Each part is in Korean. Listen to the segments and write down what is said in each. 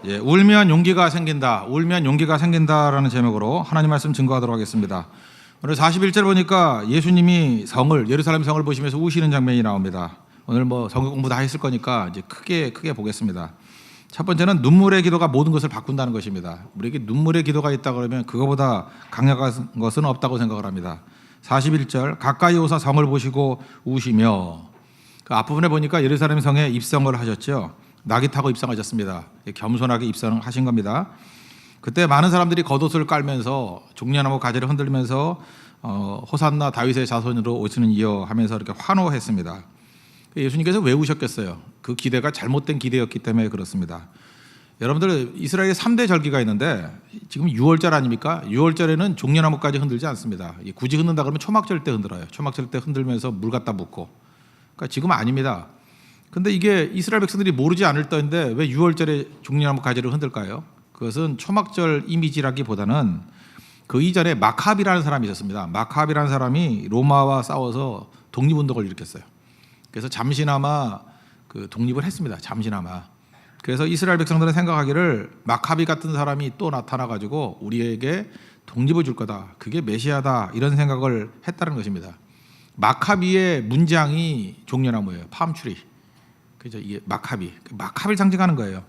예, 울면 용기가 생긴다. 울면 용기가 생긴다라는 제목으로 하나님 말씀 증거하도록 하겠습니다. 오늘 41절 보니까 예수님이 예루살렘 성을 보시면서 우시는 장면이 나옵니다. 오늘 뭐 성경 공부 다 했을 거니까 이제 크게 보겠습니다. 첫 번째는 눈물의 기도가 모든 것을 바꾼다는 것입니다. 우리에게 눈물의 기도가 있다 그러면 그거보다 강력한 것은 없다고 생각을 합니다. 41절 가까이 오사 성을 보시고 우시며, 그 앞부분에 보니까 예루살렘 성에 입성을 하셨죠. 낙이 타고 입성하셨습니다. 겸손하게 입성하신 겁니다. 그때 많은 사람들이 겉옷을 깔면서 종려나무 가지를 흔들면서 호산나 다윗의 자손으로 오시는 이여 하면서 이렇게 환호했습니다. 예수님께서 왜 우셨겠어요? 그 기대가 잘못된 기대였기 때문에 그렇습니다. 여러분들, 이스라엘에 3대 절기가 있는데 지금 6월절 아닙니까? 6월절에는 종려나무까지 흔들지 않습니다. 굳이 흔든다 그러면 초막절 때 흔들어요. 초막절 때 흔들면서 물 갖다 붓고. 그러니까 지금은 아닙니다. 근데 이게 이스라엘 백성들이 모르지 않을 때인데 왜 6월절에 종려나무 가지를 흔들까요? 그것은 초막절 이미지라기보다는 그 이전에 마카비라는 사람이 있었습니다. 마카비라는 사람이 로마와 싸워서 독립운동을 일으켰어요. 그래서 잠시나마 그 독립을 했습니다. 잠시나마. 그래서 이스라엘 백성들은 생각하기를 마카비 같은 사람이 또 나타나가지고 우리에게 독립을 줄 거다. 그게 메시아다. 이런 생각을 했다는 것입니다. 마카비의 문장이 종려나무예요. 팜트리. 그죠? 이게 마카비를 상징하는 거예요.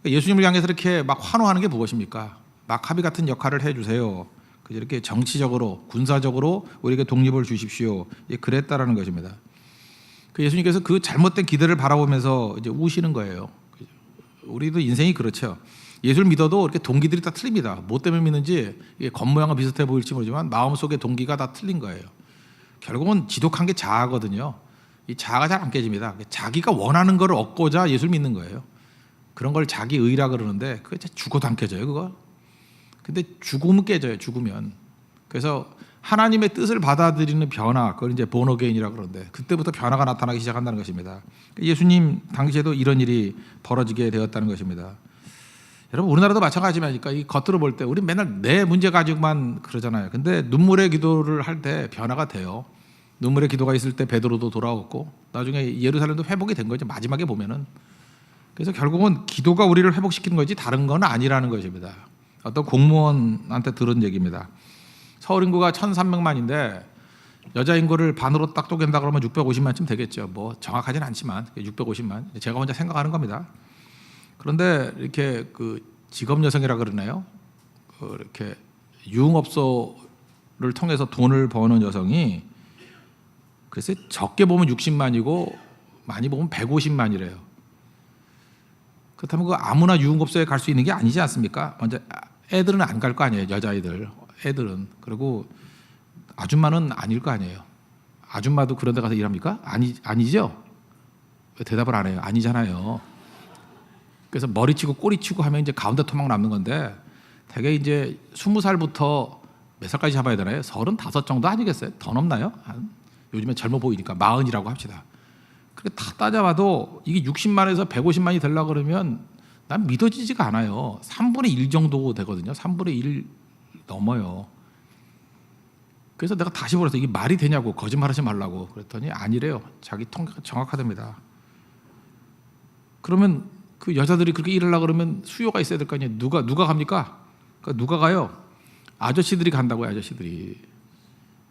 예수님을 향해서 이렇게 막 환호하는 게 무엇입니까? 마카비 같은 역할을 해주세요. 그죠? 이렇게 정치적으로, 군사적으로 우리에게 독립을 주십시오. 그랬다라는 것입니다. 예수님께서 그 잘못된 기대를 바라보면서 이제 우시는 거예요. 우리도 인생이 그렇죠. 예수를 믿어도 이렇게 동기들이 다 틀립니다. 뭐 때문에 믿는지 겉모양은 비슷해 보일지 모르지만 마음속의 동기가 다 틀린 거예요. 결국은 지독한 게 자아거든요. 이 자아가 잘 안 깨집니다. 자기가 원하는 걸 얻고자 예수를 믿는 거예요. 그런 걸 자기 의라 그러는데 그거 죽어도 안 깨져요, 그거. 근데 죽으면 깨져요, 죽으면. 그래서 하나님의 뜻을 받아들이는 변화, 그걸 이제 born again이라 그러는데 그때부터 변화가 나타나기 시작한다는 것입니다. 예수님 당시에도 이런 일이 벌어지게 되었다는 것입니다. 여러분, 우리나라도 마찬가지니까 이 겉으로 볼 때 우리 맨날 내 문제 가지고만 그러잖아요. 근데 눈물의 기도를 할 때 변화가 돼요. 눈물의 기도가 있을 때 베드로도 돌아왔고 나중에 예루살렘도 회복이 된 거죠. 마지막에 보면은. 그래서 결국은 기도가 우리를 회복시키는 거지 다른 건 아니라는 것입니다. 어떤 공무원한테 들은 얘기입니다. 서울 인구가 1,300만인데 여자 인구를 반으로 딱 쪼갠다 그러면 650만쯤 되겠죠. 뭐 정확하진 않지만 650만. 제가 혼자 생각하는 겁니다. 그런데 이렇게 그 직업 여성이라 그러나요? 이렇게 유흥업소를 통해서 돈을 버는 여성이 글쎄 적게 보면 60만이고 많이 보면 150만이래요. 그렇다면 그 아무나 유흥업소에 갈 수 있는 게 아니지 않습니까? 먼저 애들은 안 갈 거 아니에요. 여자아이들. 애들은. 그리고 아줌마는 아닐 거 아니에요. 아줌마도 그런 데 가서 일합니까? 아니죠? 왜 대답을 안 해요? 아니잖아요. 그래서 머리치고 꼬리치고 하면 이제 가운데 토막 남는 건데 대개 이제 20살부터 몇 살까지 잡아야 되나요? 35 정도 아니겠어요? 더 넘나요? 요즘에 젊어 보이니까 40이라고 합시다. 그렇게 다 따져봐도 이게 60만에서 150만이 되려고 그러면 난 믿어지지가 않아요. 3분의 1 정도 되거든요. 3분의 1 넘어요. 그래서 내가 다시 물었어요. 이게 말이 되냐고, 거짓말하지 말라고. 그랬더니 아니래요. 자기 통계가 정확하답니다. 그러면 그 여자들이 그렇게 일하려고 그러면 수요가 있어야 될 거 아니에요. 누가 갑니까? 그러니까 누가 가요? 아저씨들이 간다고요. 아저씨들이.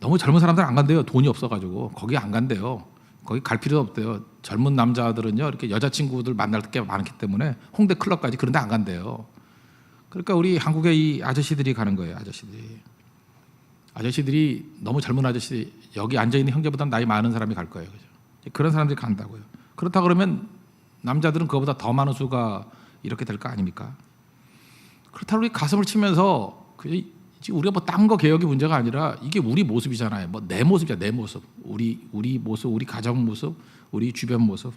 너무 젊은 사람들 안 간대요. 돈이 없어가지고. 거기 안 간대요. 거기 갈 필요도 없대요. 젊은 남자들은요 이렇게 여자친구들 만날 게 많기 때문에 홍대 클럽까지 그런 데 안 간대요. 그러니까 우리 한국의 이 아저씨들이 가는 거예요. 아저씨들이 너무 젊은 아저씨, 여기 앉아있는 형제보다 나이 많은 사람이 갈 거예요. 그죠? 그런 사람들이 간다고요. 그렇다 그러면 남자들은 그거보다 더 많은 수가 이렇게 될 거 아닙니까? 그렇다고 우리 가슴을 치면서 우리가 뭐 딴 거 개혁이 문제가 아니라 이게 우리 모습이잖아요. 뭐 내 모습이야, 내 모습. 우리 모습, 우리 가정 모습, 우리 주변 모습.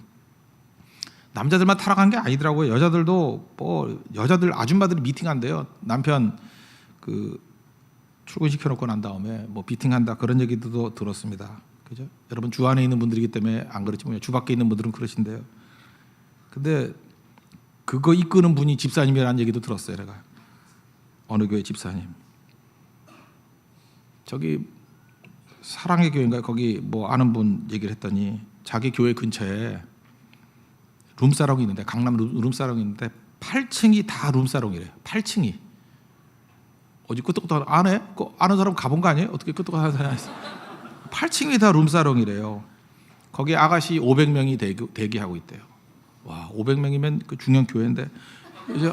남자들만 타락한 게 아니더라고요. 여자들도 여자들 아줌마들이 미팅한대요. 남편 그 출근시켜놓고 난 다음에 뭐 미팅한다 그런 얘기도 들었습니다. 그죠? 여러분 주 안에 있는 분들이기 때문에 안 그렇지만 주 밖에 있는 분들은 그러신데요. 근데 그거 이끄는 분이 집사님이라는 얘기도 들었어요. 내가 어느 교회 집사님. 저기 사랑의 교회인가 거기 뭐 아는 분 얘기를 했더니 자기 교회 근처에 룸사롱이 있는데 강남 룸사롱이 있는데 8층이 다 룸사롱이래요. 8층이. 어디 끄떡끄떡 안 해? 아는 사람 가본 거 아니에요? 어떻게 끄떡끄떡 하는 사람이 있어? 8층이 다 룸사롱이래요. 거기에 아가씨 500명이 대기하고 있대요. 와, 500명이면 그 중형 교회인데 이제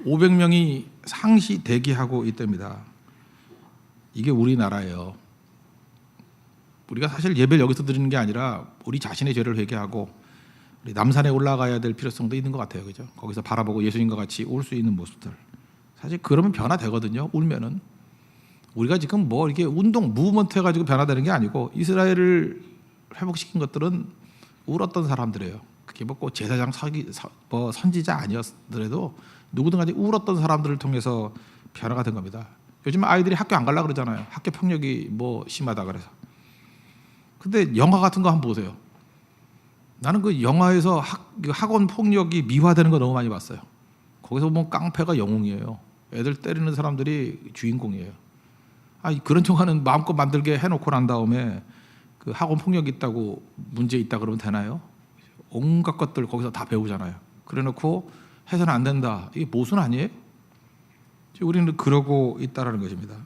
500명이 상시 대기하고 있답니다. 이게 우리나라예요. 우리가 사실 예배를 여기서 드리는 게 아니라 우리 자신의 죄를 회개하고 우리 남산에 올라가야 될 필요성도 있는 것 같아요. 그죠? 거기서 바라보고 예수님과 같이 올 수 있는 모습들. 사실 그러면 변화되거든요. 울면은. 우리가 지금 뭐 이렇게 운동, 무브먼트 해가지고 변화되는 게 아니고 이스라엘을 회복시킨 것들은 울었던 사람들이에요. 그게 뭐 꼭 제사장 뭐 선지자 아니었더라도 누구든 간에 울었던 사람들을 통해서 변화가 된 겁니다. 요즘 아이들이 학교 안 가려고 그러잖아요. 학교 폭력이 뭐 심하다 그래서. 근데 영화 같은 거 한번 보세요. 나는 그 영화에서 학원 폭력이 미화되는 거 너무 많이 봤어요. 거기서 보면 깡패가 영웅이에요. 애들 때리는 사람들이 주인공이에요. 그런 청하는 마음껏 만들게 해놓고 난 다음에 그 학원 폭력이 있다고 문제 있다 그러면 되나요? 온갖 것들 거기서 다 배우잖아요. 그래놓고 해서는 안 된다. 이게 모순 아니에요? 우리는 그러고 있다라는 것입니다.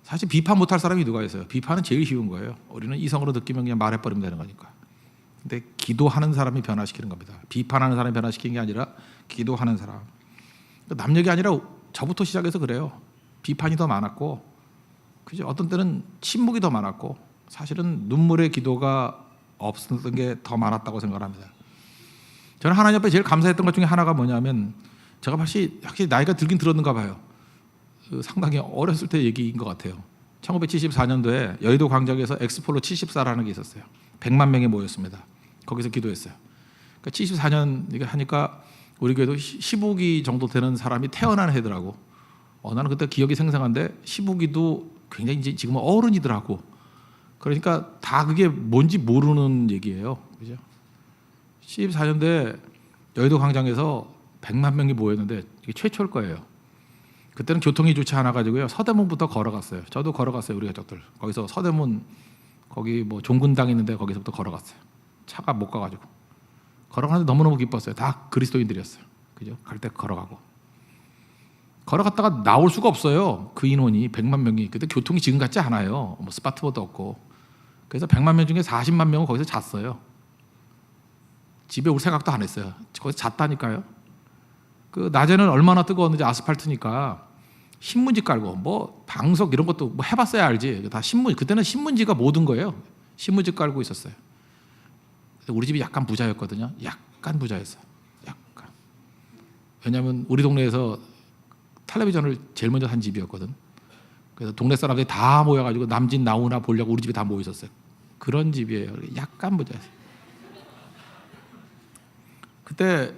사실 비판 못할 사람이 누가 있어요? 비판은 제일 쉬운 거예요. 우리는 이성으로 느끼면 그냥 말해버리면 되는 거니까. 근데 기도하는 사람이 변화시키는 겁니다. 비판하는 사람이 변화시키는 게 아니라 기도하는 사람. 남 얘기 아니라 저부터 시작해서 그래요. 비판이 더 많았고, 그죠? 어떤 때는 침묵이 더 많았고, 사실은 눈물의 기도가 없었던 게 더 많았다고 생각합니다. 저는 하나님 앞에 제일 감사했던 것 중에 하나가 뭐냐면, 제가 확실히 나이가 들긴 들었는가 봐요. 상당히 어렸을 때 얘기인 것 같아요. 1974년도에 여의도 광장에서 엑스폴로 74라는 게 있었어요. 100만 명이 모였습니다. 거기서 기도했어요. 그러니까 74년 하니까 우리 교회도 15기 정도 되는 사람이 태어난 해더라고. 나는 그때 기억이 생생한데 15기도 굉장히 이제 지금은 어른이더라고. 그러니까 다 그게 뭔지 모르는 얘기예요. 그죠? 14년도에 여의도 광장에서 100만 명이 모였는데 이게 최초일 거예요. 그때는 교통이 좋지 않아 가지고요. 서대문부터 걸어갔어요. 저도 걸어갔어요. 우리 가족들. 거기서 서대문 거기 뭐 종군당 있는데 거기서부터 걸어갔어요. 차가 못 가가지고 걸어가는데 너무너무 기뻤어요. 다 그리스도인들이었어요. 그죠? 갈 때 걸어가고 걸어갔다가 나올 수가 없어요. 그 인원이 100만 명이. 그때 교통이 지금 같지 않아요. 뭐 스마트폰도 없고. 그래서 100만 명 중에 40만 명은 거기서 잤어요. 집에 올 생각도 안 했어요. 거기서 잤다니까요. 그 낮에는 얼마나 뜨거웠는지 아스팔트니까 신문지 깔고 뭐 방석 이런 것도 뭐 해봤어야 알지. 다 신문. 그때는 신문지가 모든 거예요. 신문지 깔고 있었어요. 우리 집이 약간 부자였거든요. 약간 부자였어요. 약간. 왜냐하면 우리 동네에서 텔레비전을 제일 먼저 산 집이었거든. 그래서 동네 사람들이 다 모여가지고 남진 나오나 보려고 우리 집에 다 모여 있었어요. 그런 집이에요. 약간 부자였어요. 그때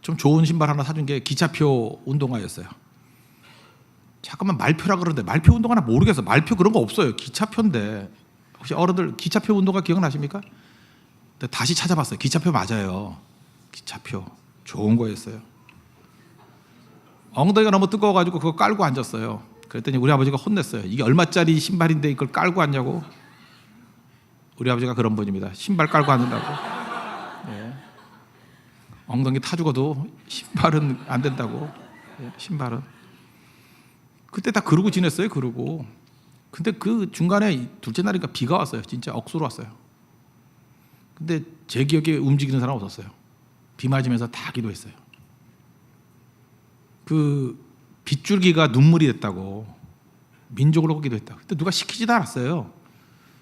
좀 좋은 신발 하나 사준 게 기차표 운동화였어요. 잠깐만 말표라 그러는데 말표 운동화나 모르겠어. 말표 그런 거 없어요. 기차표인데 혹시 어른들 기차표 운동화 기억나십니까? 근데 다시 찾아봤어요. 기차표 맞아요. 기차표 좋은 거였어요. 엉덩이가 너무 뜨거워가지고 그거 깔고 앉았어요. 그랬더니 우리 아버지가 혼냈어요. 이게 얼마짜리 신발인데 이걸 깔고 앉냐고. 우리 아버지가 그런 분입니다. 신발 깔고 앉는다고. 엉덩이 타 죽어도 신발은 안 된다고. 신발은. 그때 다 그러고 지냈어요. 그러고. 근데 그 중간에 둘째 날이니까 비가 왔어요. 진짜 억수로 왔어요. 근데 제 기억에 움직이는 사람 없었어요. 비 맞으면서 다 기도했어요. 그 빗줄기가 눈물이 됐다고 민족으로 기도했다. 그때 누가 시키지도 않았어요.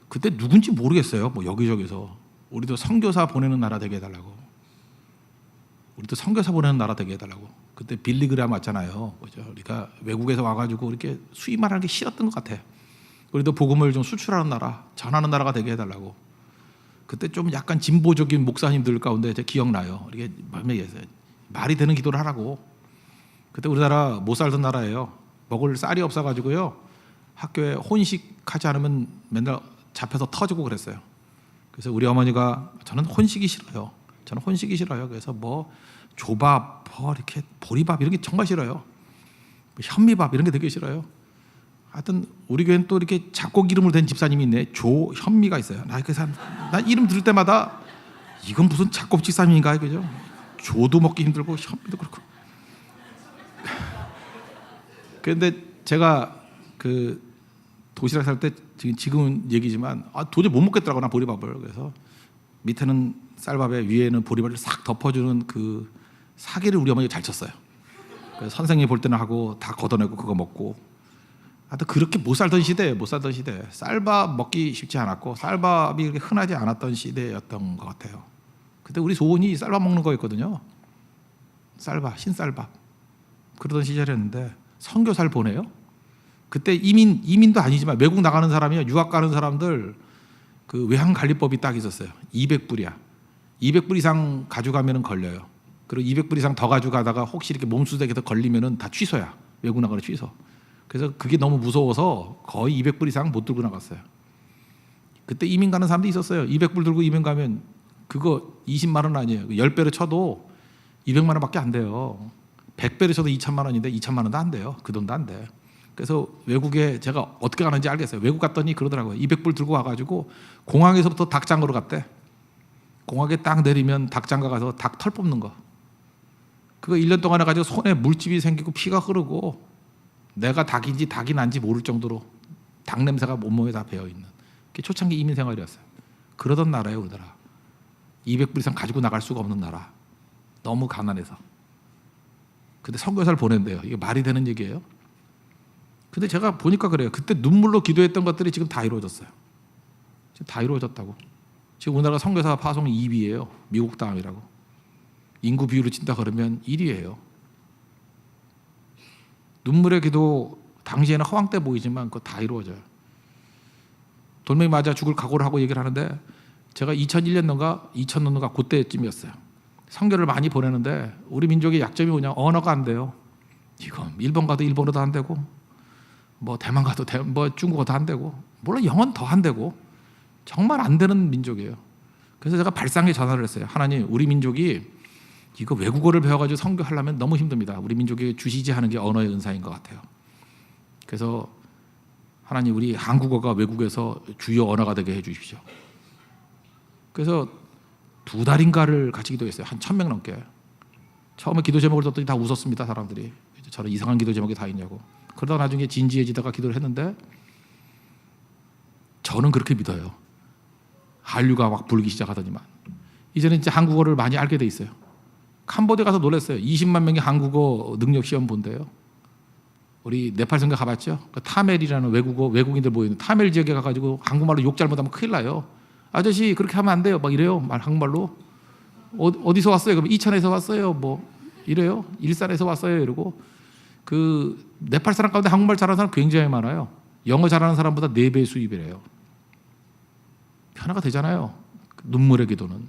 그때 누군지 모르겠어요. 뭐 여기저기서 우리도 선교사 보내는 나라 되게 해달라고. 우리도 선교사 보내는 나라 되게 해달라고. 그때 빌리그람 왔잖아요. 그죠? 우리가 외국에서 와가지고 이렇게 수입만 하는 게 싫었던 것 같아. 우리도 복음을 좀 수출하는 나라, 전하는 나라가 되게 해달라고. 그때 좀 약간 진보적인 목사님들 가운데 제 기억나요. 이게 말이 되는 기도를 하라고. 그때 우리나라 못 살던 나라예요. 먹을 쌀이 없어가지고요. 학교에 혼식하지 않으면 맨날 잡혀서 터지고 그랬어요. 그래서 우리 어머니가 저는 혼식이 싫어요. 저는 혼식이 싫어요. 그래서 뭐 조밥, 뭐 이렇게 보리밥 이런 게 정말 싫어요. 현미밥 이런 게 되게 싫어요. 하여튼 우리 교회는 또 이렇게 작곡 이름으로 된 집사님이 있네. 조현미가 있어요. 난 이름 들을 때마다 이건 무슨 작곡 집사님인가 그죠? 조도 먹기 힘들고 현미도 그렇고. 그런데 제가 그 도시락 살 때 지금은 얘기지만 도저히 못 먹겠더라고 나 보리밥을. 그래서 밑에는 쌀밥에 위에는 보리밥을 싹 덮어주는 그 사기를 우리 어머니가 잘 쳤어요. 그래서 선생님이 볼 때는 하고 다 걷어내고 그거 먹고. 하여튼 그렇게 못 살던 시대예요. 못 살던 시대. 쌀밥 먹기 쉽지 않았고 쌀밥이 그렇게 흔하지 않았던 시대였던 것 같아요. 그때 우리 소원이 쌀밥 먹는 거였거든요. 쌀밥, 흰쌀밥. 그러던 시절이었는데 선교사를 보내요. 그때 이민도 아니지만 외국 나가는 사람이요, 유학 가는 사람들 그 외항 관리법이 딱 있었어요. 200불이야. 200불 이상 가져가면은 걸려요. 그리고 200불 이상 더 가져가다가 혹시 이렇게 몸수색에서 걸리면은 다 취소야. 외국 나가는 취소. 그래서 그게 너무 무서워서 거의 200불 이상 못 들고 나갔어요. 그때 이민 가는 사람도 있었어요. 200불 들고 이민 가면 그거 20만 원 아니에요. 10배로 쳐도 200만 원밖에 안 돼요. 100배로 쳐도 2천만 원인데 2천만 원도 안 돼요. 그 돈도 안 돼. 그래서 외국에 제가 어떻게 가는지 알겠어요. 외국 갔더니 그러더라고요. 200불 들고 와가지고 공항에서부터 닭장으로 갔대. 공항에 딱 내리면 닭장가 가서 닭 털 뽑는 거. 그거 1년 동안 해가지고 손에 물집이 생기고 피가 흐르고 내가 닭인지 닭이 난지 모를 정도로 닭 냄새가 온몸에 다 배어있는 그게 초창기 이민 생활이었어요. 그러던 나라예요. 우리나라. 200불 이상 가지고 나갈 수가 없는 나라. 너무 가난해서. 근데 선교사를 보낸대요. 이게 말이 되는 얘기예요? 근데 제가 보니까 그래요. 그때 눈물로 기도했던 것들이 지금 다 이루어졌어요. 지금 다 이루어졌다고. 지금 우리나라가 선교사 파송 2위예요. 미국 다음이라고. 인구 비율을 친다 그러면 1위예요. 눈물의 기도 당시에는 허황 때 보이지만 그거 다 이루어져요. 돌멩이 맞아 죽을 각오를 하고 얘기를 하는데 제가 2001년도인가 2000년도인가 그때쯤이었어요. 선교를 많이 보내는데 우리 민족의 약점이 뭐냐, 언어가 안 돼요. 이거 일본 가도 일본어도 안 되고 뭐 대만 가도 뭐 중국어도 안 되고 물론 영어는 더 안 되고 정말 안 되는 민족이에요. 그래서 제가 발상에 전화를 했어요. 하나님, 우리 민족이 이거 외국어를 배워가지고 선교하려면 너무 힘듭니다. 우리 민족이 주시지 하는 게 언어의 은사인 것 같아요. 그래서 하나님, 우리 한국어가 외국에서 주요 언어가 되게 해주십시오. 그래서 2달인가를 같이 기도했어요. 한 1000명 넘게. 처음에 기도 제목을 줬더니 다 웃었습니다. 사람들이. 저런 이상한 기도 제목이 다 있냐고. 그러다가 나중에 진지해지다가 기도를 했는데 저는 그렇게 믿어요. 한류가 막 불기 시작하더니만 이제는 이제 한국어를 많이 알게 돼 있어요. 캄보디아 가서 놀랐어요. 20만 명이 한국어 능력 시험 본대요. 우리 네팔 선교 가봤죠? 그 타멜이라는 외국인들 모이는 타멜 지역에 가가지고 한국말로 욕 잘못하면 큰일 나요. 아저씨 그렇게 하면 안 돼요. 막 이래요. 한국말로. 어디서 왔어요? 그럼 이천에서 왔어요. 뭐 이래요. 일산에서 왔어요. 이러고 그 네팔 사람 가운데 한국말 잘하는 사람 굉장히 많아요. 영어 잘하는 사람보다 4배 수입이래요. 변화가 되잖아요. 눈물의 기도는.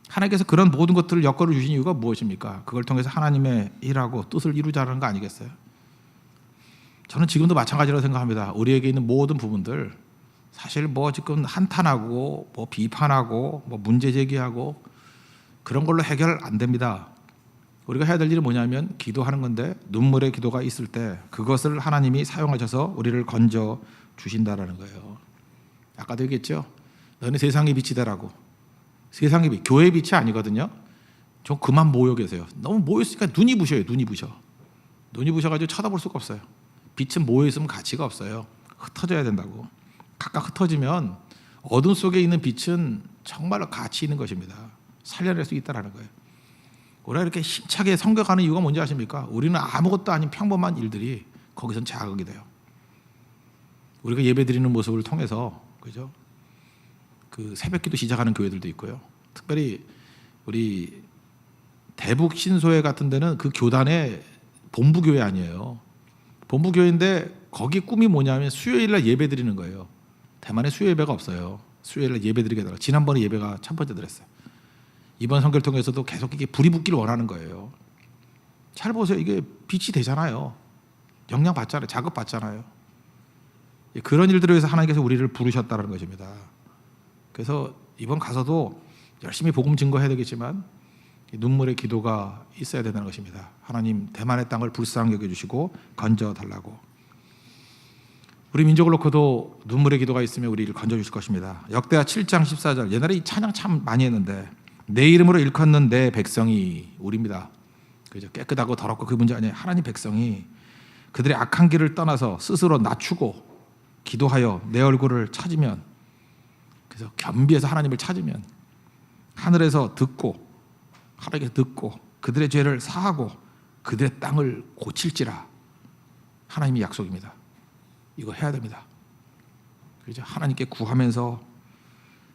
하나님께서 그런 모든 것들을 엮어 주신 이유가 무엇입니까? 그걸 통해서 하나님의 일하고 뜻을 이루자는 거 아니겠어요? 저는 지금도 마찬가지라고 생각합니다. 우리에게 있는 모든 부분들 사실 뭐 지금 한탄하고 뭐 비판하고 뭐 문제 제기하고 그런 걸로 해결 안 됩니다. 우리가 해야 될 일이 뭐냐면 기도하는 건데 눈물의 기도가 있을 때 그것을 하나님이 사용하셔서 우리를 건져 주신다라는 거예요. 아까도 얘기했죠. 너는 세상의 빛이 되라고. 세상의 빛, 교회의 빛이 아니거든요. 좀 그만 모여 계세요. 너무 모였으니까 눈이 부셔요. 눈이 부셔. 눈이 부셔가지고 쳐다볼 수가 없어요. 빛은 모여 있으면 가치가 없어요. 흩어져야 된다고. 각각 흩어지면 어둠 속에 있는 빛은 정말로 가치 있는 것입니다. 살려낼 수 있다는 거예요. 우리가 이렇게 힘차게 성격하는 이유가 뭔지 아십니까? 우리는 아무것도 아닌 평범한 일들이 거기선 자극이 돼요. 우리가 예배드리는 모습을 통해서, 그죠? 그 새벽기도 시작하는 교회들도 있고요. 특별히 우리 대북 신소회 같은 데는 그 교단의 본부교회 아니에요. 본부교회인데 거기 꿈이 뭐냐면 수요일날 예배드리는 거예요. 대만에 수요 예배가 없어요. 수요일날 예배드리게 해달라. 지난번에 예배가 첫 번째 드렸어요. 이번 선교를 통해서도 계속 이게 불이 붙기를 원하는 거예요. 잘 보세요. 이게 빛이 되잖아요. 영향 받잖아요. 자극 받잖아요. 그런 일들을 위해서 하나님께서 우리를 부르셨다는 것입니다. 그래서 이번 가서도 열심히 복음 증거해야 되겠지만 눈물의 기도가 있어야 된다는 것입니다. 하나님, 대만의 땅을 불쌍히 여겨주시고 건져달라고. 우리 민족을 놓고도 눈물의 기도가 있으면 우리를 건져주실 것입니다. 역대하 7장 14절. 옛날에 이 찬양 참 많이 했는데 내 이름으로 일컫는 내 백성이 우리입니다. 그죠? 깨끗하고 더럽고 그 문제 아니에요. 하나님 백성이 그들의 악한 길을 떠나서 스스로 낮추고 기도하여 내 얼굴을 찾으면, 그래서 겸비해서 하나님을 찾으면 하늘에서 듣고, 하나님께서 듣고 그들의 죄를 사하고 그들의 땅을 고칠지라. 하나님의 약속입니다. 이거 해야 됩니다. 그죠? 하나님께 구하면서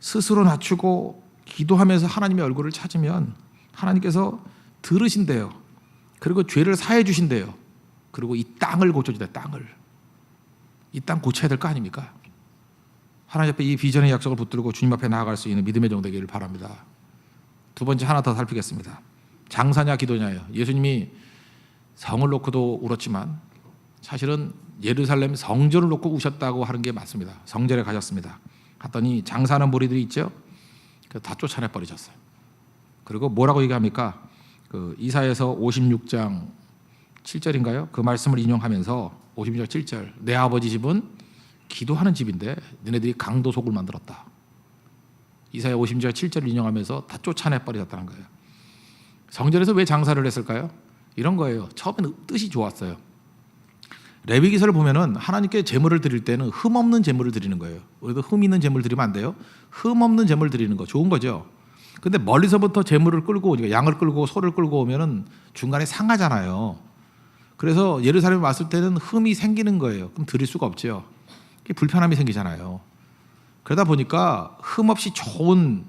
스스로 낮추고 기도하면서 하나님의 얼굴을 찾으면 하나님께서 들으신대요. 그리고 죄를 사해 주신대요. 그리고 이 땅을 고쳐주다. 땅을, 이 땅 고쳐야 될 거 아닙니까? 하나님 앞에 이 비전의 약속을 붙들고 주님 앞에 나아갈 수 있는 믿음의 종 되기를 바랍니다. 두 번째 하나 더 살피겠습니다. 장사냐 기도냐예요. 예수님이 성을 놓고도 울었지만 사실은 예루살렘 성전을 놓고 우셨다고 하는 게 맞습니다. 성전에 가셨습니다. 갔더니 장사하는 무리들이 있죠. 다 쫓아내 버리셨어요. 그리고 뭐라고 얘기합니까? 그 이사야서 56장 7절인가요? 그 말씀을 인용하면서 56장 7절, 내 아버지 집은 기도하는 집인데 너네들이 강도 속을 만들었다. 이사야 56장 7절을 인용하면서 다 쫓아내 버리셨다는 거예요. 성전에서 왜 장사를 했을까요? 이런 거예요. 처음에는 뜻이 좋았어요. 레위기서를 보면은 하나님께 제물을 드릴 때는 흠 없는 제물을 드리는 거예요. 우리도 흠 있는 제물 드리면 안 돼요. 흠 없는 제물 드리는 거 좋은 거죠. 근데 멀리서부터 제물을 끌고 오니까, 양을 끌고 소를 끌고 오면은 중간에 상하잖아요. 그래서 예루살렘에 왔을 때는 흠이 생기는 거예요. 그럼 드릴 수가 없죠. 불편함이 생기잖아요. 그러다 보니까 흠 없이 좋은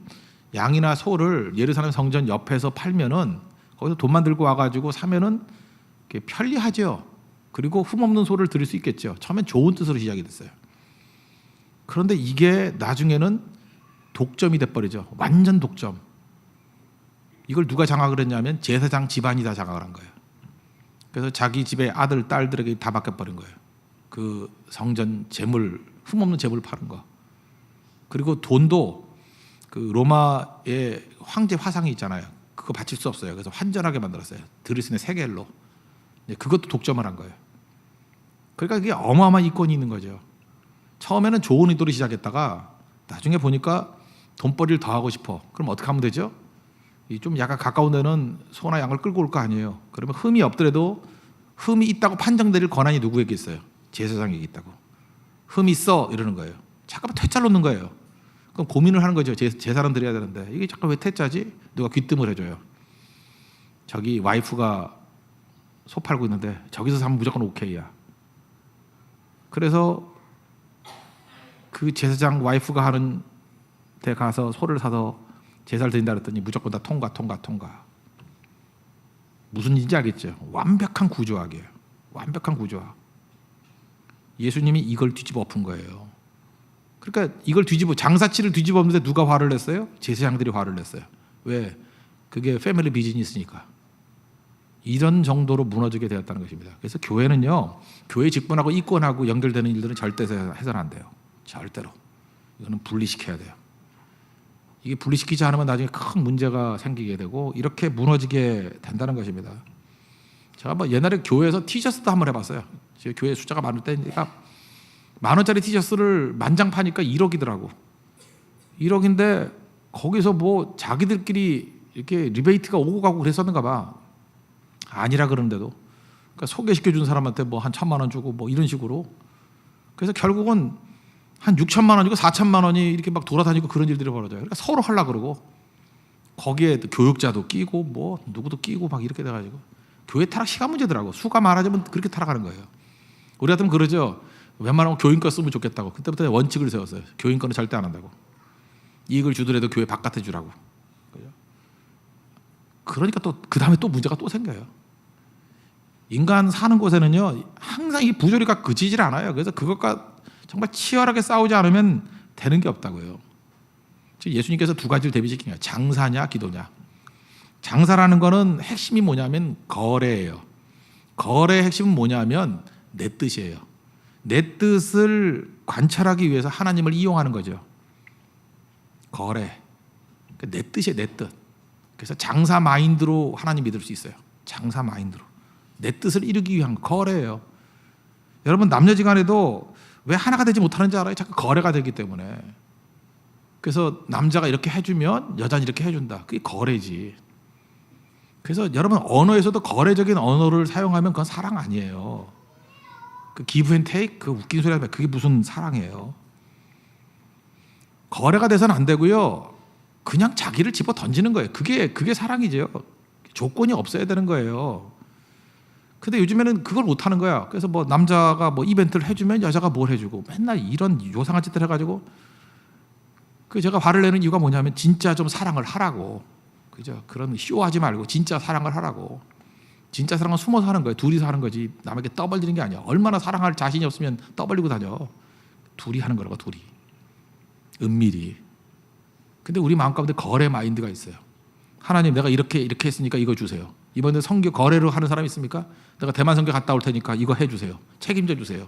양이나 소를 예루살렘 성전 옆에서 팔면은, 거기서 돈만 들고 와가지고 사면은 편리하죠. 그리고 흠 없는 소를 드릴 수 있겠죠. 처음엔 좋은 뜻으로 시작이 됐어요. 그런데 이게 나중에는 독점이 돼버리죠. 완전 독점. 이걸 누가 장악을 했냐면 제사장 집안이 다 장악을 한 거예요. 그래서 자기 집의 아들, 딸들에게 다 맡겨버린 거예요. 그 성전 재물, 흠없는 재물을 파는 거. 그리고 돈도 그 로마의 황제 화상이 있잖아요. 그거 바칠 수 없어요. 그래서 환전하게 만들었어요. 드릴 수 있는 세겔로. 그것도 독점을 한 거예요. 그러니까 이게 어마어마한 이권이 있는 거죠. 처음에는 좋은 의도로 시작했다가 나중에 보니까 돈벌이를 더 하고 싶어. 그럼 어떻게 하면 되죠? 좀 약간 가까운 데는 소나 양을 끌고 올 거 아니에요. 그러면 흠이 없더라도 흠이 있다고 판정될 권한이 누구에게 있어요? 제사장에게 있다고. 흠이 있어 이러는 거예요. 잠깐만 퇴짜를 놓는 거예요. 그럼 고민을 하는 거죠. 제사는 드려야 되는데 이게 잠깐 왜 퇴짜지? 누가 귀뜸을 해줘요. 저기 와이프가 소 팔고 있는데 저기서 사면 무조건 오케이야. 그래서 그 제사장 와이프가 하는 데 가서 소를 사서 제사를 드린다 그랬더니 무조건 다 통과. 무슨 일인지 알겠죠? 완벽한 구조학이에요. 완벽한 구조학. 예수님이 이걸 뒤집어 엎은 거예요. 그러니까 이걸 장사치를 뒤집어 엎는데 누가 화를 냈어요? 제사장들이 화를 냈어요. 왜? 그게 패밀리 비즈니스니까. 이런 정도로 무너지게 되었다는 것입니다. 그래서 교회는요, 교회 직분하고 이권하고 연결되는 일들은 절대 해서는 안 돼요. 절대로. 이거는 분리시켜야 돼요. 이게 분리시키지 않으면 나중에 큰 문제가 생기게 되고 이렇게 무너지게 된다는 것입니다. 제가 뭐 옛날에 교회에서 티셔츠도 한번 해봤어요. 제 교회 숫자가 많을 때니까 10,000원짜리 티셔츠를 10,000장 파니까 1억이더라고. 1억인데 거기서 뭐 자기들끼리 이렇게 리베이트가 오고 가고 그랬었는가 봐. 아니라 그러는데도. 그러니까 소개시켜준 사람한테 뭐 한 1,000만 원 주고 뭐 이런 식으로. 그래서 결국은 한 6,000만 원이고 4,000만 원이 이렇게 막 돌아다니고 그런 일들이 벌어져요. 그러니까 서로 하려고 그러고 거기에 교육자도 끼고 뭐 누구도 끼고 막 이렇게 돼가지고 교회 타락 시간 문제더라고. 수가 많아지면 그렇게 타락하는 거예요. 우리 같으면 그러죠. 웬만하면 교인권 쓰면 좋겠다고. 그때부터 원칙을 세웠어요. 교인권은 절대 안 한다고. 이익을 주더라도 교회 바깥에 주라고. 그러니까 또 그 다음에 또 문제가 또 생겨요. 인간 사는 곳에는요 항상 이 부조리가 그치질 않아요. 그래서 그것과 정말 치열하게 싸우지 않으면 되는 게 없다고요. 지금 예수님께서 두 가지를 대비시킨 거예요. 장사냐 기도냐. 장사라는 거는 핵심이 뭐냐면 거래예요. 거래의 핵심은 뭐냐면 내 뜻이에요. 내 뜻을 관찰하기 위해서 하나님을 이용하는 거죠. 거래. 내 뜻이에요. 내 뜻. 그래서 장사 마인드로 하나님 믿을 수 있어요. 장사 마인드로. 내 뜻을 이루기 위한 거래예요. 여러분 남녀지간에도 왜 하나가 되지 못하는지 알아요? 자꾸 거래가 되기 때문에. 그래서 남자가 이렇게 해주면 여자는 이렇게 해준다. 그게 거래지. 그래서 여러분 언어에서도 거래적인 언어를 사용하면 그건 사랑 아니에요. 그 기브 앤 테이크 그 웃긴 소리 하면 그게 무슨 사랑이에요. 거래가 돼서는 안 되고요. 그냥 자기를 집어 던지는 거예요. 그게 사랑이죠. 조건이 없어야 되는 거예요. 근데 요즘에는 그걸 못 하는 거야. 그래서 뭐 남자가 뭐 이벤트를 해주면 여자가 뭘 해주고 맨날 이런 요상한 짓들 해가지고 그 제가 화를 내는 이유가 뭐냐면 진짜 좀 사랑을 하라고. 그죠? 그런 쇼하지 말고 진짜 사랑을 하라고. 진짜 사랑은 숨어서 하는 거예요. 둘이서 하는 거지 남에게 떠벌리는 게 아니야. 얼마나 사랑할 자신이 없으면 떠벌리고 다녀. 둘이 하는 거라고. 둘이 은밀히. 근데 우리 마음 가운데 거래 마인드가 있어요. 하나님 내가 이렇게 했으니까 이거 주세요. 이번에 선교 거래로 하는 사람 있습니까? 내가 대만 선교 갔다 올 테니까 이거 해주세요. 책임져 주세요.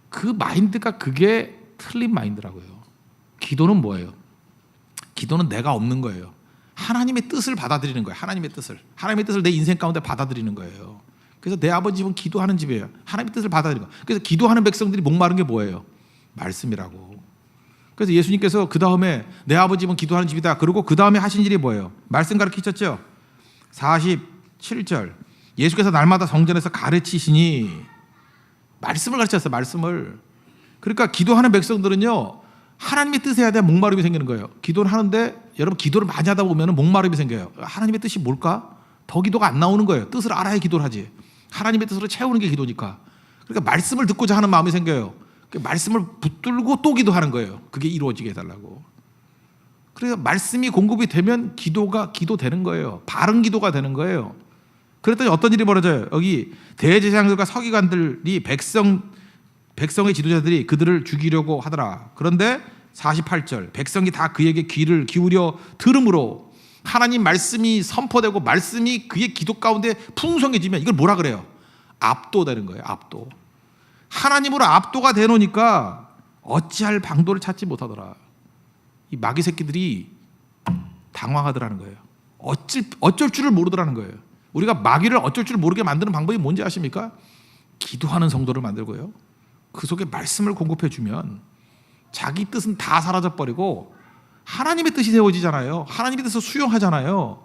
그 마인드가 그게 틀린 마인드라고요. 기도는 뭐예요? 기도는 내가 없는 거예요. 하나님의 뜻을 받아들이는 거예요. 하나님의 뜻을 내 인생 가운데 받아들이는 거예요. 그래서 내 아버지 집은 기도하는 집이에요. 하나님의 뜻을 받아들이는 거예요. 그래서 기도하는 백성들이 목마른 게 뭐예요? 말씀이라고. 그래서 예수님께서 그 다음에 내 아버지 집은 기도하는 집이다. 그리고 그 다음에 하신 일이 뭐예요? 말씀 가르치셨죠? 47절 예수께서 날마다 성전에서 가르치시니 말씀을 가르쳤어요. 말씀을. 그러니까 기도하는 백성들은요 하나님의 뜻에 대한 목마름이 생기는 거예요. 기도를 하는데 여러분 기도를 많이 하다 보면 목마름이 생겨요. 하나님의 뜻이 뭘까? 더 기도가 안 나오는 거예요. 뜻을 알아야 기도를 하지. 하나님의 뜻으로 채우는 게 기도니까. 그러니까 말씀을 듣고자 하는 마음이 생겨요. 말씀을 붙들고 또 기도하는 거예요. 그게 이루어지게 해달라고. 그래서 말씀이 공급이 되면 기도가 기도되는 거예요. 바른 기도가 되는 거예요. 그랬더니 어떤 일이 벌어져요? 여기 대제사장들과 서기관들이 백성의 지도자들이 그들을 죽이려고 하더라. 그런데 48절 백성이 다 그에게 귀를 기울여 들음으로 하나님 말씀이 선포되고 말씀이 그의 기도 가운데 풍성해지면 이걸 뭐라 그래요? 압도되는 거예요. 압도. 하나님으로 압도가 되놓으니까 어찌할 방도를 찾지 못하더라. 이 마귀 새끼들이 당황하더라는 거예요. 어쩔 줄을 모르더라는 거예요. 우리가 마귀를 어쩔 줄 모르게 만드는 방법이 뭔지 아십니까? 기도하는 성도를 만들고요. 그 속에 말씀을 공급해 주면 자기 뜻은 다 사라져버리고 하나님의 뜻이 세워지잖아요. 하나님의 뜻을 수용하잖아요.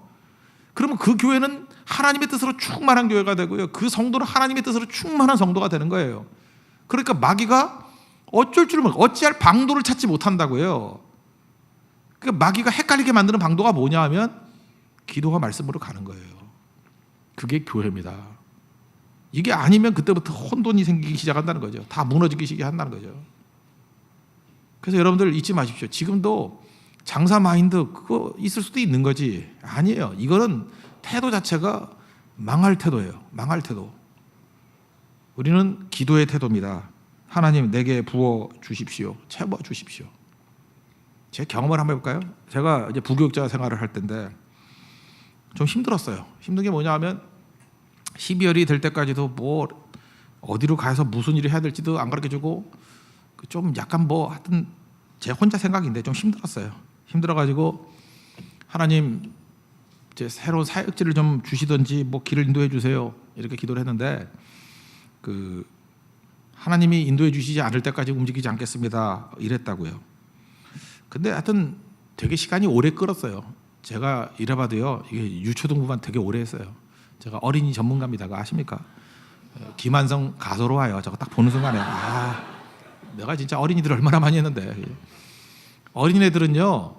그러면 그 교회는 하나님의 뜻으로 충만한 교회가 되고요. 그 성도는 하나님의 뜻으로 충만한 성도가 되는 거예요. 그러니까 마귀가 어쩔 줄을 모르고 어찌할 방도를 찾지 못한다고요. 그러니까 마귀가 헷갈리게 만드는 방도가 뭐냐 하면 기도와 말씀으로 가는 거예요. 그게 교회입니다. 이게 아니면 그때부터 혼돈이 생기기 시작한다는 거죠. 다 무너지기 시작한다는 거죠. 그래서 여러분들 잊지 마십시오. 지금도 장사 마인드 그거 있을 수도 있는 거지. 아니에요. 이거는 태도 자체가 망할 태도예요. 망할 태도. 우리는 기도의 태도입니다. 하나님 내게 부어 주십시오. 채워 주십시오. 제 경험을 한번 해볼까요? 제가 이제 부교육자 생활을 할 때인데 좀 힘들었어요. 힘든 게 뭐냐 하면 12월이 될 때까지도 뭐 어디로 가서 무슨 일을 해야 될지도 안 가르쳐주고 좀 약간 뭐 하여튼 제 혼자 생각인데 좀 힘들었어요. 힘들어가지고 하나님 이제 새로운 사역지를 좀 주시든지 뭐 길을 인도해 주세요. 이렇게 기도를 했는데 그 하나님이 인도해 주시지 않을 때까지 움직이지 않겠습니다. 이랬다고요. 근데 하여튼 되게 시간이 오래 끌었어요. 제가 이래봐도요. 이게 유초등부만 되게 오래 했어요. 제가 어린이 전문가입니다. 아십니까? 김한성 가소로 와요. 저거 딱 보는 순간에 내가 진짜 어린이들 얼마나 많이 했는데. 어린애들은요.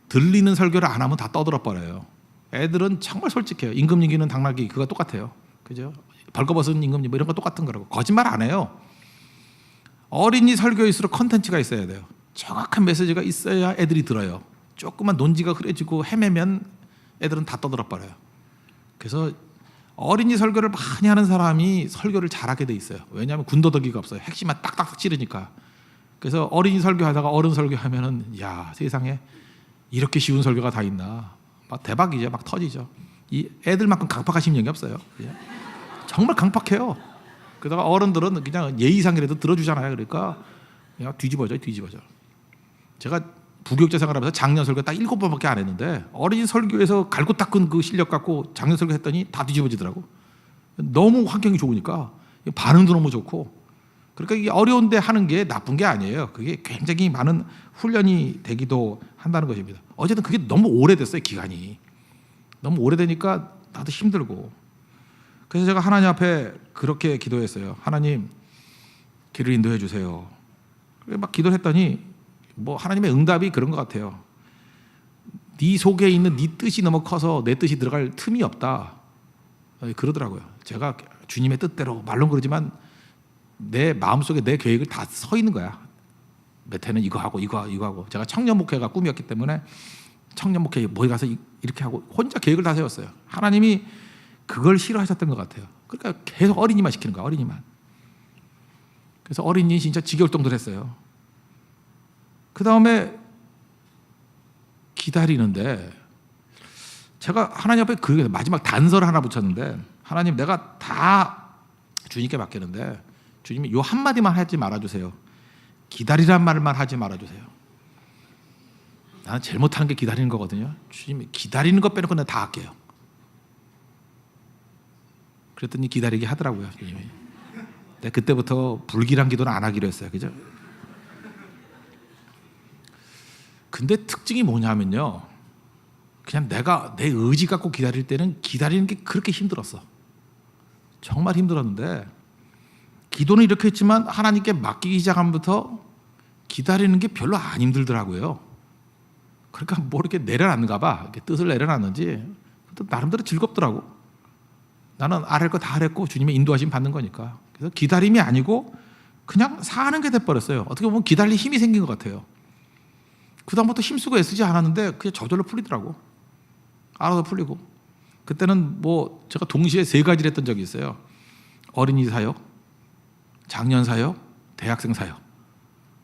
들리는 설교를 안 하면 다 떠들어 버려요. 애들은 정말 솔직해요. 임금 이기는 당나귀 그거 똑같아요. 그죠? 벌거벗은 임금님 뭐 이런 거 똑같은 거라고. 거짓말 안 해요. 어린이 설교일수록 컨텐츠가 있어야 돼요. 정확한 메시지가 있어야 애들이 들어요. 조금만 논지가 흐려지고 헤매면 애들은 다 떠들어 버려요. 그래서 어린이 설교를 많이 하는 사람이 설교를 잘하게 돼 있어요. 왜냐하면 군더더기가 없어요. 핵심만 딱딱딱 찌르니까. 그래서 어린이 설교하다가 어른 설교하면은 야 세상에 이렇게 쉬운 설교가 다 있나. 막 대박이죠. 막 터지죠. 이 애들만큼 강팍하신 분이 없어요. 정말 강팍해요. 그러다가 어른들은 그냥 예의상이라도 들어주잖아요. 그러니까 그냥 뒤집어져. 제가 부교육자 생활하면서 작년 설교 딱 7번밖에 안 했는데 어린이 설교에서 갈고 닦은 그 실력 갖고 작년 설교 했더니 다 뒤집어지더라고. 너무 환경이 좋으니까 반응도 너무 좋고 그러니까 이게 어려운데 하는 게 나쁜 게 아니에요. 그게 굉장히 많은 훈련이 되기도 한다는 것입니다. 어쨌든 그게 너무 오래됐어요. 기간이 너무 오래되니까 나도 힘들고. 그래서 제가 하나님 앞에 그렇게 기도했어요. 하나님, 길을 인도해 주세요. 막 기도를 했더니 뭐 하나님의 응답이 그런 것 같아요. 네 속에 있는 네 뜻이 너무 커서 내 뜻이 들어갈 틈이 없다, 그러더라고요. 제가 주님의 뜻대로 말론 그러지만 내 마음속에 내 계획을 다 서 있는 거야. 몇 해는 이거 하고 이거 하고. 제가 청년 목회가 꿈이었기 때문에 청년 목회 모에 가서 이렇게 하고 혼자 계획을 다 세웠어요. 하나님이 그걸 싫어하셨던 것 같아요. 그러니까 계속 어린이만 시키는 거야. 어린이만. 그래서 어린이 진짜 지겨울 정도로 했어요. 그 다음에 기다리는데 제가 하나님 앞에 그 마지막 단서를 하나 붙였는데, 하나님, 내가 다 주님께 맡기는데 주님이 요 한마디만 하지 말아주세요. 기다리란 말만 하지 말아주세요. 나는 제일 못하는 게 기다리는 거거든요. 주님이 기다리는 것 빼놓고 내가 다 할게요. 그랬더니 기다리게 하더라고요. 주님이. 내가 그때부터 불길한 기도는 안 하기로 했어요. 그죠? 근데 특징이 뭐냐면요, 그냥 내가 내 의지 갖고 기다릴 때는 기다리는 게 그렇게 힘들었어. 정말 힘들었는데 기도는 이렇게 했지만 하나님께 맡기기 시작하면부터 기다리는 게 별로 안 힘들더라고요. 그러니까 뭐 이렇게 내려놨는가 봐. 이렇게 뜻을 내려놨는지 나름대로 즐겁더라고. 나는 아랠 거 다 하랬고 주님의 인도하심 받는 거니까. 그래서 기다림이 아니고 그냥 사는 게 돼버렸어요. 어떻게 보면 기다릴 힘이 생긴 것 같아요. 그 다음부터 힘쓰고 애쓰지 않았는데 그게 저절로 풀리더라고. 알아서 풀리고. 그때는 뭐 제가 동시에 3가지를 했던 적이 있어요. 어린이 사역, 장년 사역, 대학생 사역.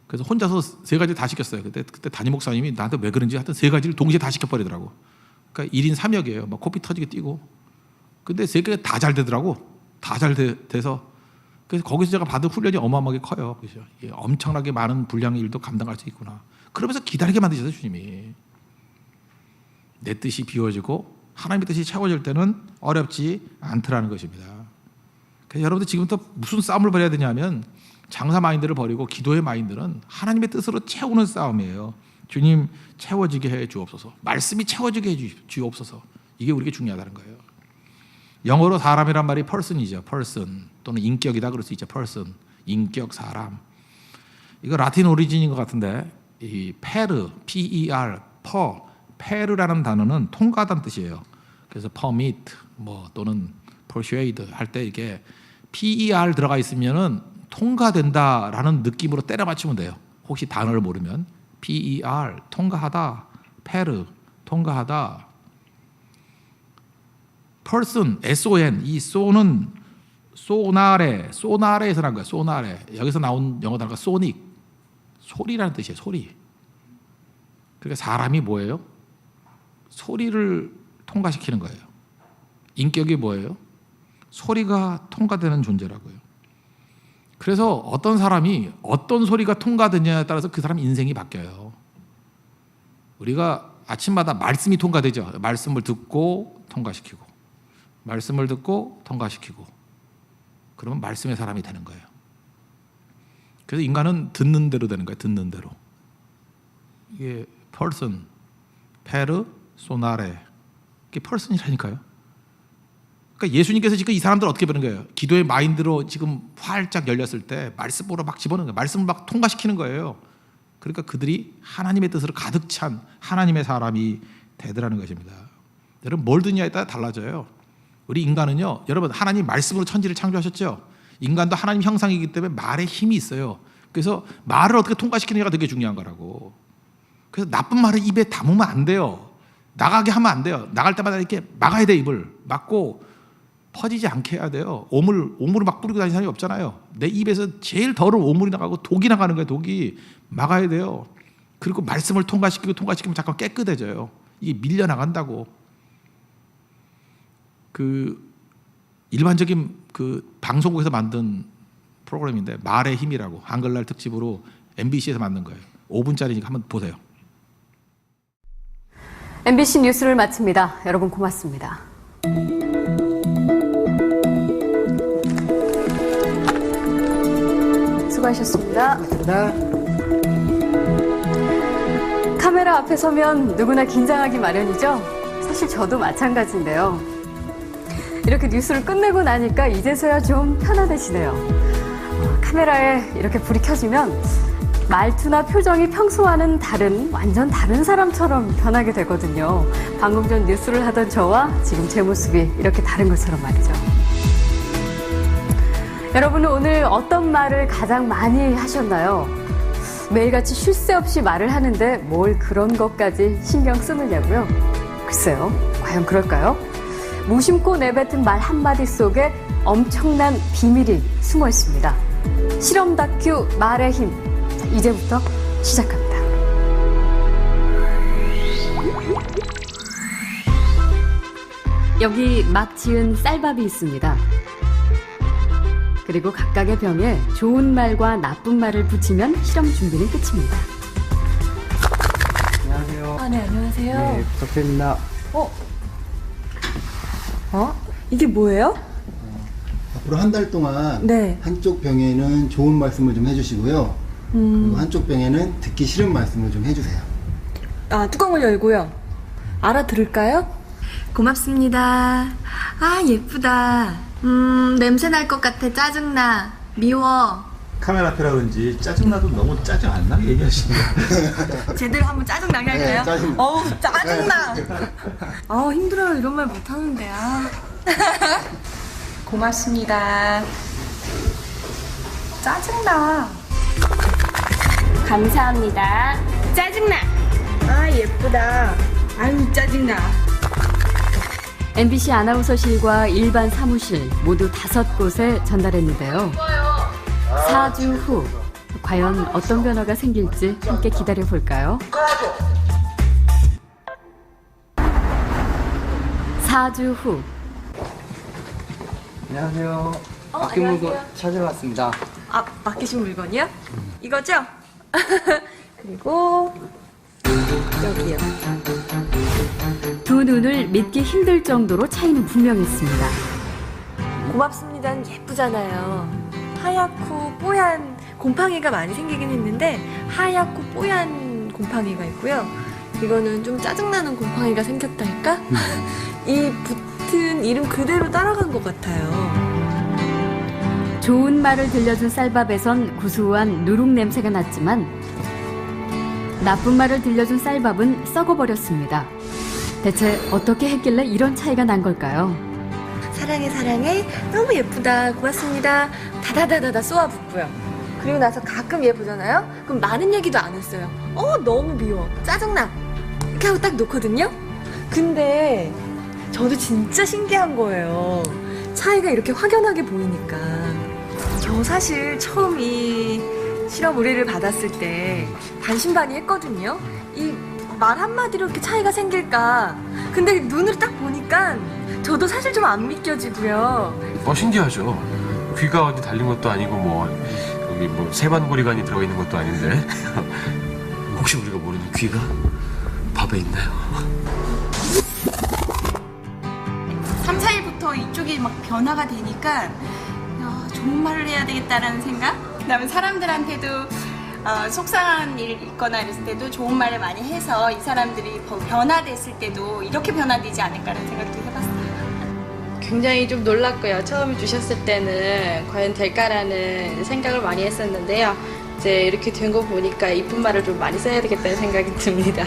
그래서 혼자서 3가지 다 시켰어요. 그때 담임 목사님이 나한테 왜 그런지 하여튼 3가지를 동시에 다 시켜버리더라고. 그러니까 1인 3역이에요. 막 코피 터지게 뛰고. 근데 3개가 다 잘 되더라고. 다 잘 돼서. 그래서 거기서 제가 받은 훈련이 어마어마하게 커요. 그죠? 엄청나게 많은 분량의 일도 감당할 수 있구나. 그러면서 기다리게 만드셨어요, 주님이. 내 뜻이 비워지고 하나님의 뜻이 채워질 때는 어렵지 않더라는 것입니다. 그래서 여러분들 지금부터 무슨 싸움을 벌여야 되냐면 장사 마인드를 버리고 기도의 마인드는 하나님의 뜻으로 채우는 싸움이에요. 주님 채워지게 해 주옵소서. 말씀이 채워지게 해 주옵소서. 이게 우리에게 중요하다는 거예요. 영어로 사람이란 말이 person이죠. person 또는 인격이다 그럴 수 있죠. person, 인격, 사람. 이거 라틴 오리진인 것 같은데 이 페르, P-E-R, 페르라는 단어는 통과하다는 뜻이에요. 그래서 permit 뭐 또는 persuade 할 때 이게 P-E-R 들어가 있으면은 통과된다라는 느낌으로 때려 맞추면 돼요. 혹시 단어를 모르면 P-E-R 통과하다, 페르 통과하다. person, S-O-N 이 so는 소나레에서 난 거예요. 소나레. 여기서 나온 영어 단어가 소닉, 소리라는 뜻이에요. 소리. 그러니까 사람이 뭐예요? 소리를 통과시키는 거예요. 인격이 뭐예요? 소리가 통과되는 존재라고요. 그래서 어떤 사람이 어떤 소리가 통과되냐에 따라서 그 사람 인생이 바뀌어요. 우리가 아침마다 말씀이 통과되죠. 말씀을 듣고 통과시키고, 말씀을 듣고 통과시키고, 그러면 말씀의 사람이 되는 거예요. 그래서 인간은 듣는 대로 되는 거예요. 듣는 대로. 이게 person, 페르, 소나레, 이게 person이라니까요. 그러니까 예수님께서 지금 이 사람들 어떻게 보는 거예요? 기도의 마인드로 지금 활짝 열렸을 때 말씀으로 막 집어넣는 거예요. 말씀을 막 통과시키는 거예요. 그러니까 그들이 하나님의 뜻으로 가득 찬 하나님의 사람이 되더라는 것입니다. 여러분 뭘 듣냐에 따라 달라져요. 우리 인간은요, 여러분 하나님 말씀으로 천지를 창조하셨죠. 인간도 하나님 형상이기 때문에 말에 힘이 있어요. 그래서 말을 어떻게 통과시키느냐가 되게 중요한 거라고. 그래서 나쁜 말을 입에 담으면 안 돼요. 나가게 하면 안 돼요. 나갈 때마다 이렇게 막아야 돼. 입을 막고 퍼지지 않게 해야 돼요. 오물을 막 뿌리고 다니는 사람이 없잖아요. 내 입에서 제일 더러운 오물이 나가고 독이 나가는 거예요. 독이 막아야 돼요. 그리고 말씀을 통과시키면 잠깐 깨끗해져요. 이게 밀려나간다고. 그 일반적인 그 방송국에서 만든 프로그램인데 말의 힘이라고 한글날 특집으로 MBC에서 만든 거예요. 5분짜리니까 한번 보세요. MBC 뉴스를 마칩니다. 여러분 고맙습니다. 수고하셨습니다. 나 카메라 앞에 서면 누구나 긴장하기 마련이죠. 사실 저도 마찬가지인데요. 이렇게 뉴스를 끝내고 나니까 이제서야 좀 편안해지네요. 카메라에 이렇게 불이 켜지면 말투나 표정이 평소와는 완전 다른 사람처럼 변하게 되거든요. 방금 전 뉴스를 하던 저와 지금 제 모습이 이렇게 다른 것처럼 말이죠. 여러분은 오늘 어떤 말을 가장 많이 하셨나요? 매일같이 쉴 새 없이 말을 하는데 뭘 그런 것까지 신경 쓰느냐고요? 글쎄요, 과연 그럴까요? 무심코 내뱉은 말 한마디 속에 엄청난 비밀이 숨어 있습니다. 실험 다큐 말의 힘. 자, 이제부터 시작합니다. 여기 막 지은 쌀밥이 있습니다. 그리고 각각의 병에 좋은 말과 나쁜 말을 붙이면 실험 준비는 끝입니다. 안녕하세요. 아, 네, 안녕하세요. 네, 부탁드립니다. 이게 뭐예요? 앞으로 한 달 동안 네. 한쪽 병에는 좋은 말씀을 좀 해주시고요. 그리고 한쪽 병에는 듣기 싫은 말씀을 좀 해주세요. 아, 뚜껑을 열고요. 알아들을까요? 고맙습니다. 아, 예쁘다. 냄새 날 것 같아. 짜증나. 미워. 카메라 앞이라 그런지 짜증나도 너무 짜증 안 나게 얘기하시네요. 제대로 한번 짜증나게 할까요? 네, 짜증. 어우, 짜증나. 아, 힘들어요. 이런 말 못하는데. 아. 고맙습니다. 짜증나. 감사합니다. 짜증나. 아, 예쁘다. 아유, 짜증나. MBC 아나운서실과 일반 사무실 모두 5곳에 전달했는데요. 4주 후 과연 어떤 변화가 생길지 함께 기다려 볼까요? 4주 후 안녕하세요. 맡긴 물건 찾아왔습니다. 아, 맡기신 물건이요? 이거죠? 그리고 여기요. 두 눈을 믿기 힘들 정도로 차이는 분명했습니다. 고맙습니다는 예쁘잖아요. 하얗고 뽀얀 곰팡이가 많이 생기긴 했는데 하얗고 뽀얀 곰팡이가 있고요. 이거는 좀 짜증나는 곰팡이가 생겼달까? 이 붙은 이름 그대로 따라간 것 같아요. 좋은 말을 들려준 쌀밥에선 구수한 누룩 냄새가 났지만 나쁜 말을 들려준 쌀밥은 썩어버렸습니다. 대체 어떻게 했길래 이런 차이가 난 걸까요? 사랑해 사랑해 너무 예쁘다 고맙습니다 다다다다다 쏘아붙고요. 그리고 나서 가끔 얘 보잖아요. 그럼 많은 얘기도 안 했어요. 너무 미워 짜증나 이렇게 하고 딱 놓거든요. 근데 저도 진짜 신기한 거예요. 차이가 이렇게 확연하게 보이니까. 저 사실 처음 이 실험 의뢰를 받았을 때 반신반의했거든요. 이 말 한마디로 이렇게 차이가 생길까. 근데 눈으로 딱 보니까 저도 사실 좀 안 믿겨지고요. 신기하죠. 귀가 어디 달린 것도 아니고 여기 세반고리관이 들어가 있는 것도 아닌데 혹시 우리가 모르는 귀가 밥에 있나요? 3, 4일부터 이쪽이 막 변화가 되니까 좋은 말을 해야 되겠다라는 생각? 그다음에 사람들한테도 속상한 일 있거나 이랬을 때도 좋은 말을 많이 해서 이 사람들이 변화됐을 때도 이렇게 변화되지 않을까라는 생각도 해봤어요. 굉장히 좀 놀랐고요. 처음 주셨을 때는 과연 될까라는 생각을 많이 했었는데요. 이제 이렇게 된 거 보니까 이쁜 말을 좀 많이 써야 되겠다는 생각이 듭니다.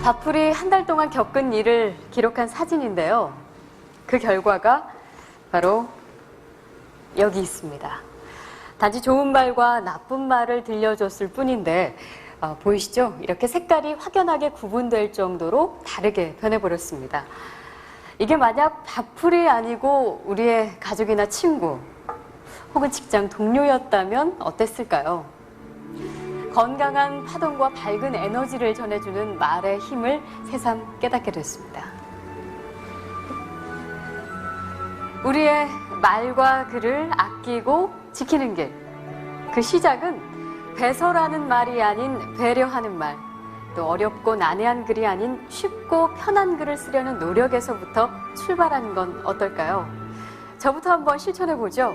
밥풀이 한 달 동안 겪은 일을 기록한 사진인데요. 그 결과가 바로 여기 있습니다. 단지 좋은 말과 나쁜 말을 들려줬을 뿐인데 보이시죠? 이렇게 색깔이 확연하게 구분될 정도로 다르게 변해버렸습니다. 이게 만약 밥풀이 아니고 우리의 가족이나 친구 혹은 직장 동료였다면 어땠을까요? 건강한 파동과 밝은 에너지를 전해주는 말의 힘을 새삼 깨닫게 됐습니다. 우리의 말과 글을 아끼고 지키는 길. 그 시작은 배설하는 말이 아닌 배려하는 말. 또 어렵고 난해한 글이 아닌 쉽고 편한 글을 쓰려는 노력에서부터 출발하는 건 어떨까요? 저부터 한번 실천해 보죠.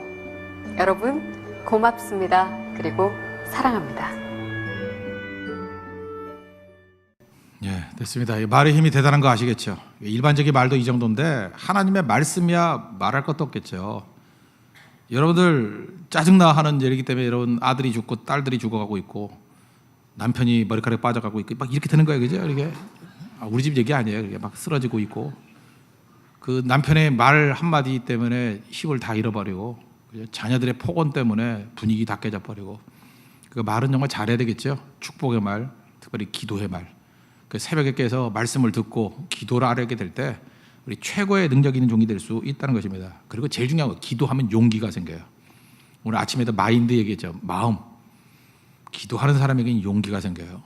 여러분 고맙습니다. 그리고 사랑합니다. 예, 됐습니다. 이 말의 힘이 대단한 거 아시겠죠? 일반적인 말도 이 정도인데 하나님의 말씀이야 말할 것도 없겠죠. 여러분들 짜증나 하는 일이기 때문에 여러분 아들이 죽고 딸들이 죽어가고 있고 남편이 머리카락에 빠져가고 있고 막 이렇게 되는 거예요, 그죠? 이게 우리 집 얘기 아니에요. 이게 막 쓰러지고 있고 그 남편의 말 한마디 때문에 힘을 다 잃어버리고 그죠? 자녀들의 폭언 때문에 분위기 다 깨져버리고 그 말은 정말 잘해야 되겠죠. 축복의 말, 특별히 기도의 말. 그 새벽에 깨서 말씀을 듣고 기도를 하게 될 때 우리 최고의 능력 있는 종이 될 수 있다는 것입니다. 그리고 제일 중요한 건 기도하면 용기가 생겨요. 오늘 아침에도 마인드 얘기했죠. 마음. 기도하는 사람에게는 용기가 생겨요.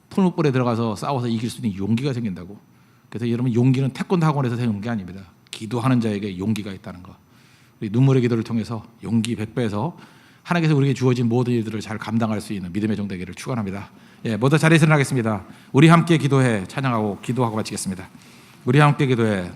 풀무불에 들어가서 싸워서 이길 수 있는 용기가 생긴다고. 그래서 여러분 용기는 태권도 학원에서 생기는 게 아닙니다. 기도하는 자에게 용기가 있다는 거. 우리 눈물의 기도를 통해서 용기 100배에서 하나님께서 우리에게 주어진 모든 일들을 잘 감당할 수 있는 믿음의 종 되기를 축원합니다. 예, 모두 자리에서 일어나겠습니다. 우리 함께 기도해 찬양하고 기도하고 마치겠습니다. 우리 함께 기도해.